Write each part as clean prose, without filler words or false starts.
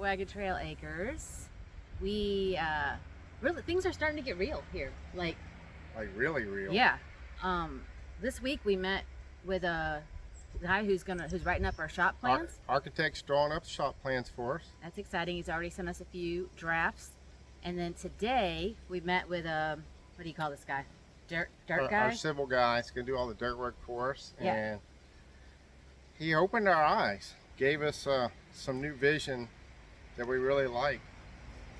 Wagon Trail Acres. We really, things are starting to get real here. Like really real. Yeah. This week we met with a guy who's writing up our shop plans. Architect's drawing up shop plans for us. That's exciting. He's already sent us a few drafts. And then today we met with what do you call this guy? Dirt guy? Our civil guy is going to do all the dirt work for us. Yeah. And he opened our eyes, gave us some new vision that we really like.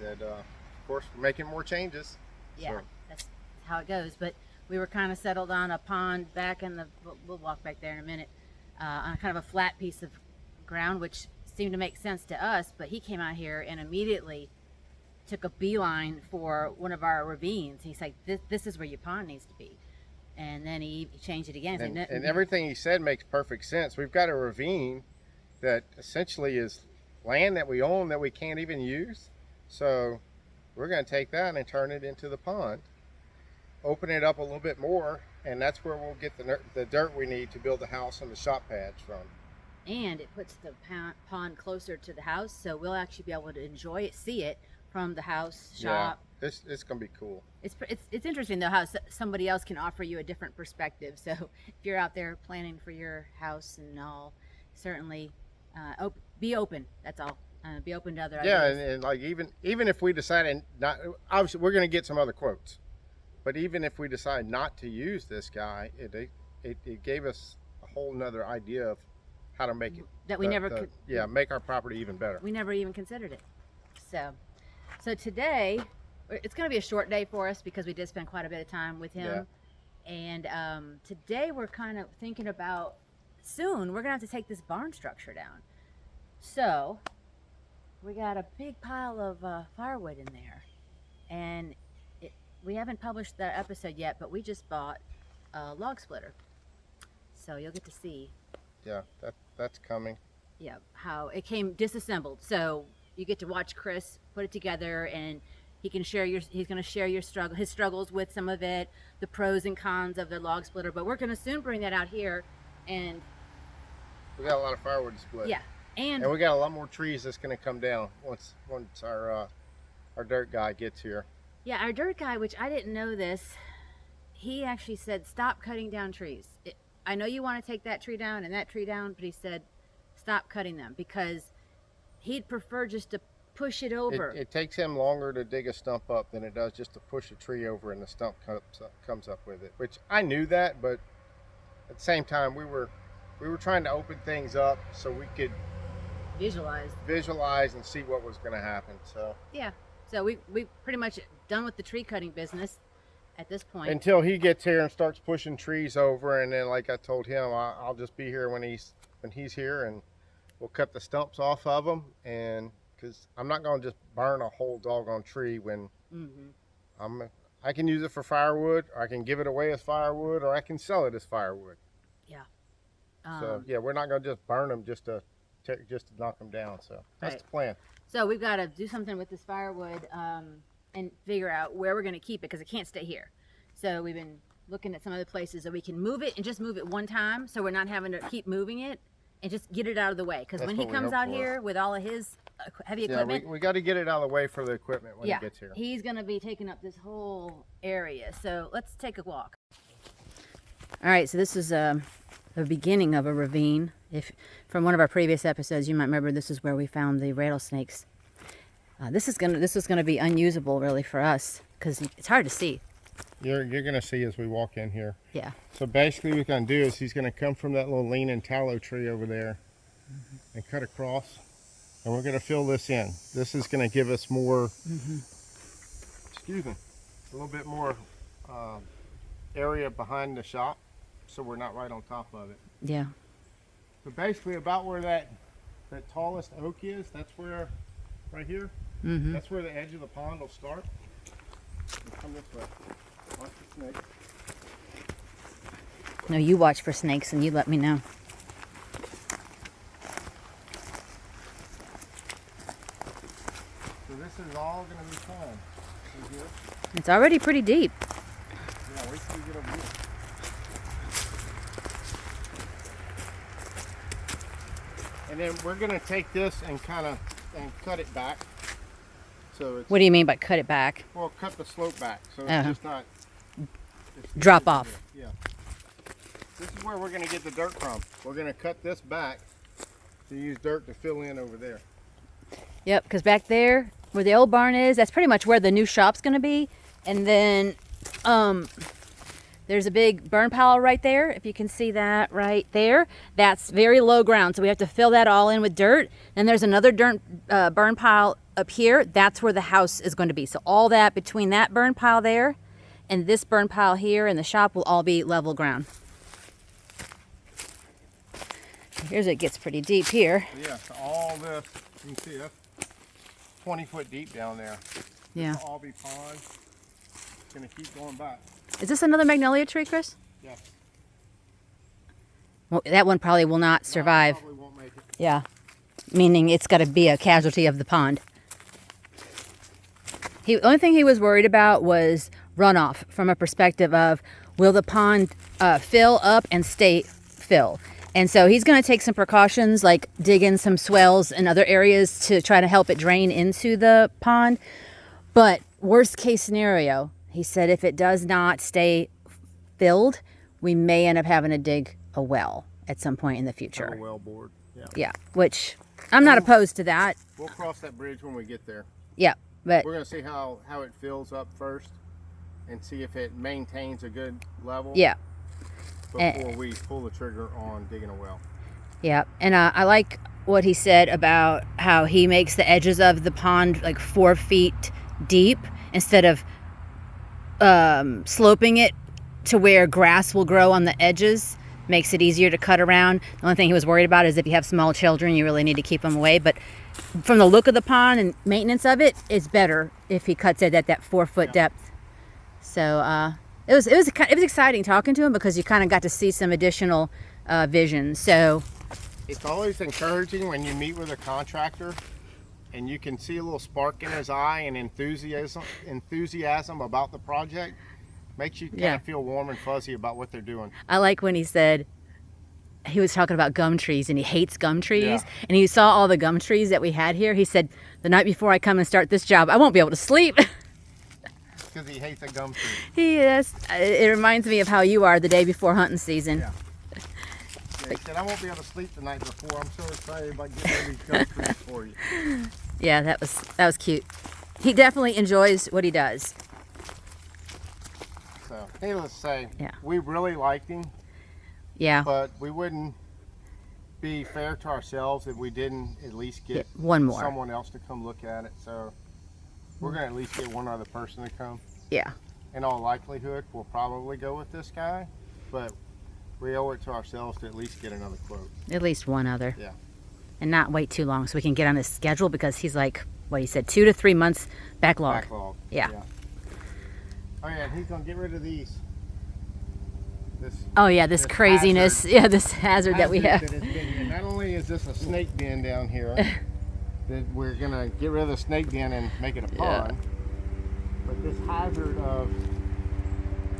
That, of course, we're making more changes. Yeah, so. That's how it goes. But we were kind of settled on a pond back in the, we'll walk back there in a minute, on kind of a flat piece of ground, which seemed to make sense to us. But he came out here and immediately took a beeline for one of our ravines. He's like, this is where your pond needs to be. And then he changed it again. And everything he said makes perfect sense. We've got a ravine that essentially is land that we own that we can't even use. So we're going to take that and turn it into the pond, open it up a little bit more, and that's where we'll get the dirt we need to build the house and the shop pads from. And it puts the pond closer to the house, so we'll actually be able to enjoy it, see it from the house, shop. Yeah, it's going to be cool. It's interesting though how somebody else can offer you a different perspective. So if you're out there planning for your house and all, certainly be open. That's all. Be open to other ideas. Yeah, and like even if we decided not, obviously we're going to get some other quotes, but even if we decide not to use this guy, it gave us a whole nother idea of how to make it that we never could. Yeah, make our property even better. We never even considered it. So today, it's going to be a short day for us because we did spend quite a bit of time with him. Yeah. And today we're kind of thinking about, soon we're going to have to take this barn structure down. So we got a big pile of firewood in there. And we haven't published that episode yet, but we just bought a log splitter. So you'll get to see. Yeah, that's coming. Yeah, how it came disassembled. So you get to watch Chris put it together, and he's going to share his struggles with some of it, the pros and cons of the log splitter. But we're going to soon bring that out here, and we got a lot of firewood to split. Yeah, and we got a lot more trees that's going to come down once our dirt guy gets here. Yeah, our dirt guy, which I didn't know this, he actually said stop cutting down trees. I know you want to take that tree down and that tree down, but he said stop cutting them because he'd prefer just to push it over. It takes him longer to dig a stump up than it does just to push a tree over and the stump comes up with it. Which I knew that, but at the same time we were trying to open things up so we could visualize and see what was going to happen. So yeah, so we pretty much done with the tree cutting business at this point. Until he gets here and starts pushing trees over, and then like I told him, I'll just be here when he's here, and we'll cut the stumps off of them, and because I'm not going to just burn a whole doggone tree when I can use it for firewood, or I can give it away as firewood, or I can sell it as firewood. Yeah. So yeah, we're not going to just burn them just to knock them down. So that's the plan. So we've got to do something with this firewood and figure out where we're going to keep it because it can't stay here. So we've been looking at some other places that we can move it and just move it one time, so we're not having to keep moving it. And just get it out of the way, because when he comes out here with all of his heavy equipment, we got to get it out of the way for the equipment when he gets here. He's going to be taking up this whole area. So let's take a walk. All right, so this is the beginning of a ravine. If from one of our previous episodes, you might remember this is where we found the rattlesnakes. This is gonna be unusable really for us because it's hard to see. You're going to see as we walk in here. Yeah. So basically what he's going to do is he's going to come from that little leaning tallow tree over there and cut across. And we're going to fill this in. This is going to give us more, excuse me, a little bit more area behind the shop so we're not right on top of it. Yeah. So basically about where that tallest oak is, that's where, right here, that's where the edge of the pond will start. Come this way. Watch the snakes. No, you watch for snakes and you let me know. So this is all going to be fun. See here? It's already pretty deep. Yeah, wait till you get over here. And then we're going to take this and kind of and cut it back. So it's, What do you mean by cut it back? well, cut the slope back so it's just not Drop off. Yeah. This is where we're going to get the dirt from. We're going to cut this back to use dirt to fill in over there. Yep, because back there where the old barn is, that's pretty much where the new shop's going to be. And then there's a big burn pile right there. If you can see that right there, that's very low ground. So we have to fill that all in with dirt. Then there's another dirt burn pile up here. That's where the house is going to be. So all that between that burn pile there and this burn pile here and the shop will all be level ground. Here's it gets pretty deep here. Yeah, so all this, you can see that's 20 foot deep down there. Yeah. This will all be pond. It's going to keep going back. Is this another magnolia tree, Chris? Yes. Well, that one probably will not survive. Probably won't make it. Yeah. Meaning it's got to be a casualty of the pond. The only thing he was worried about was runoff from a perspective of will the pond fill up and stay fill. And so he's going to take some precautions like dig in some swells in other areas to try to help it drain into the pond. But worst case scenario, he said if it does not stay filled, we may end up having to dig a well at some point in the future. A well board. Yeah. Yeah, which I'm not opposed to that. We'll cross that bridge when we get there. Yeah, but We're going to see how it fills up first and see if it maintains a good level. yeah. Before we pull the trigger on digging a well. Yeah, and I like what he said about how he makes the edges of the pond like 4 feet deep instead of sloping it to where grass will grow on the edges. Makes it easier to cut around. The only thing he was worried about is if you have small children, you really need to keep them away. But from the look of the pond and maintenance of it, it's better if he cuts it at that 4 foot depth. So it was exciting talking to him because you kind of got to see some additional vision. So it's always encouraging when you meet with a contractor and you can see a little spark in his eye and enthusiasm about the project. Makes you kind of feel warm and fuzzy about what they're doing. I like when he said he was talking about gum trees and he hates gum trees, and he saw all the gum trees that we had here. He said, the night before I come and start this job, I won't be able to sleep. Because he hates a gum tree. He is. It reminds me of how you are the day before hunting season. Yeah. He said, I won't be able to sleep the night before. I'm so excited about getting all these gum trees for you. Yeah, that was cute. He definitely enjoys what he does. So, needless to say, Yeah. we really liked him. Yeah. But we wouldn't be fair to ourselves if we didn't at least get one more. someone else to come look at it. So we're going to at least get one other person to come. Yeah. In all likelihood, we'll probably go with this guy, but we owe it to ourselves to at least get another quote. At least one other. Yeah. And not wait too long so we can get on his schedule because he's like, what he said, 2 to 3 months backlog. Yeah. Oh yeah, and he's going to get rid of these. This craziness. Hazard, this hazard that we have. That has been here. Not only is this a snake den down here, that we're going to get rid of the snake den and make it a pond, but this hazard of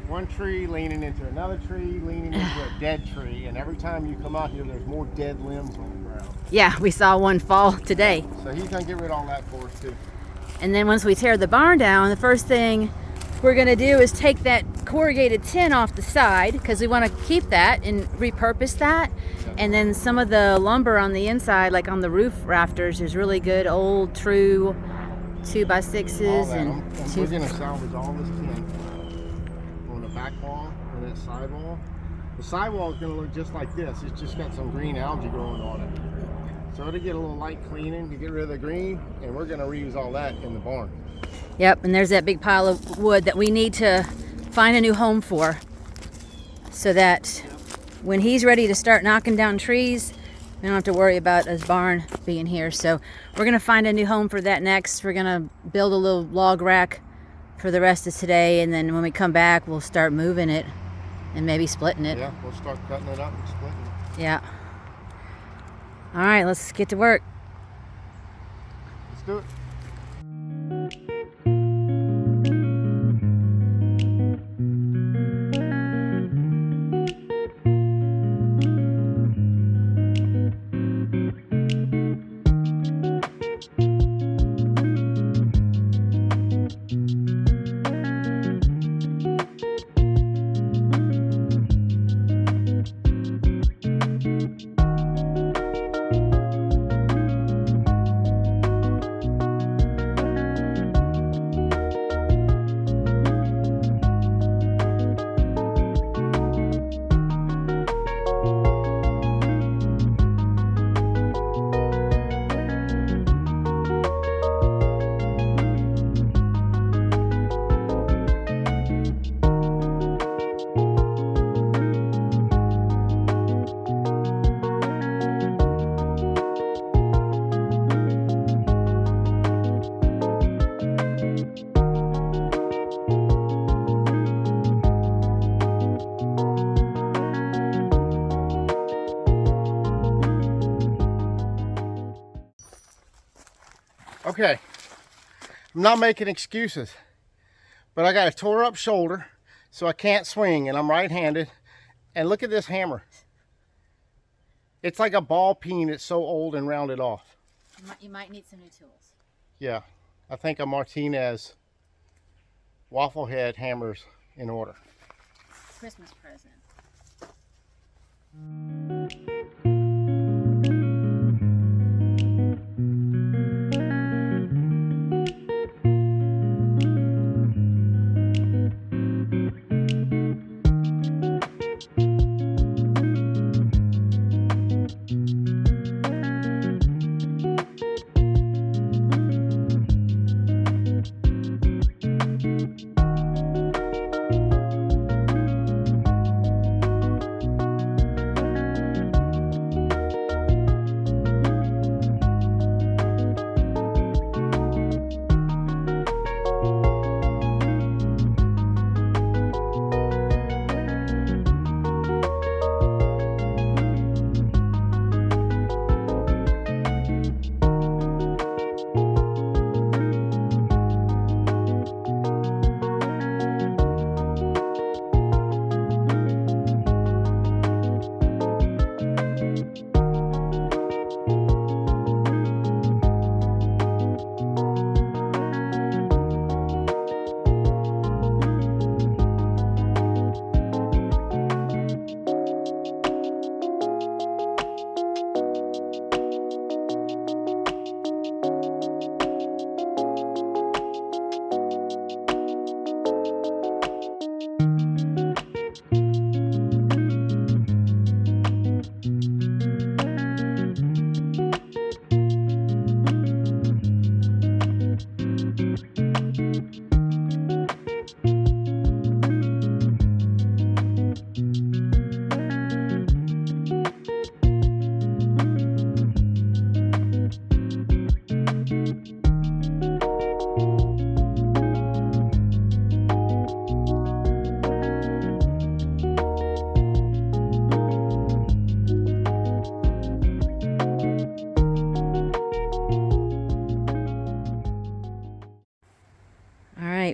one tree leaning into another tree, leaning into a dead tree, and every time you come out here, there's more dead limbs on the ground. Yeah, we saw one fall today. So he's going to get rid of all that for us too. And then once we tear the barn down, the first thing we're going to do is take that corrugated tin off the side because we want to keep that and repurpose that. And then some of the lumber on the inside, like on the roof rafters, there's really good old true 2x6s. And we're going to salvage all this tin on the back wall and that sidewall. The sidewall is going to look just like this. It's just got some green algae growing on it. So it'll get a little light cleaning to get rid of the green, and we're going to reuse all that in the barn. Yep, and there's that big pile of wood that we need to find a new home for so that when he's ready to start knocking down trees, we don't have to worry about his barn being here. So we're going to find a new home for that next. We're going to build a little log rack for the rest of today, and then when we come back, we'll start moving it and maybe splitting it. Yeah, we'll start cutting it up and splitting it. Yeah. All right, let's get to work. Let's do it. Okay, I'm not making excuses, but I got a tore up shoulder, so I can't swing, and I'm right-handed. And look at this hammer. It's like a ball peen. It's so old and rounded off. You might need some new tools. Yeah, I think a Martinez waffle head hammer's in order. Christmas present.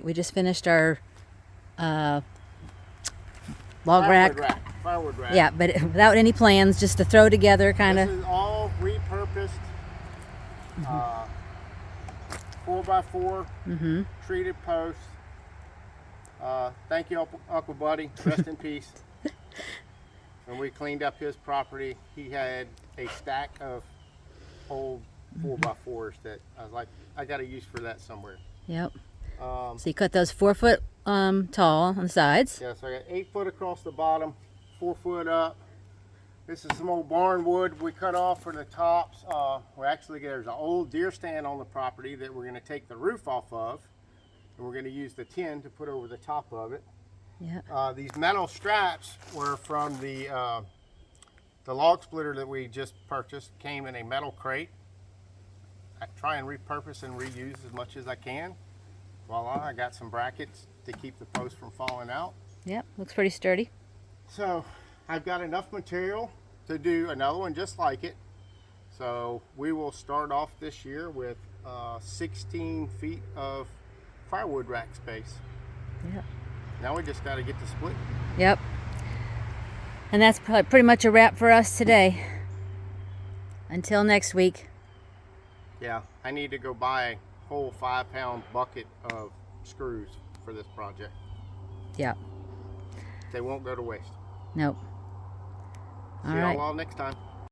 We just finished our log rack. Firewood rack. Yeah, but without any plans, just to throw together, kind of. This is all repurposed 4x4 treated posts. Thank you, Uncle Buddy. Rest in peace. When we cleaned up his property, he had a stack of old 4x4s that I was like, I got a use for that somewhere. Yep. So you cut those 4 foot tall on the sides. Yeah, so I got 8 foot across the bottom, 4 foot up. This is some old barn wood we cut off for the tops. There's an old deer stand on the property that we're going to take the roof off of, and we're going to use the tin to put over the top of it. Yeah. These metal straps were from the log splitter that we just purchased. Came in a metal crate. I try and repurpose and reuse as much as I can. Voila, I got some brackets to keep the post from falling out. Yep, looks pretty sturdy. So I've got enough material to do another one just like it. So we will start off this year with 16 feet of firewood rack space. Yep. Now we just got to get the split. Yep. And that's pretty much a wrap for us today. Until next week. Yeah, I need to go buy a whole 5-pound bucket of screws for this project. Yeah. They won't go to waste. Nope. See y'all all next time.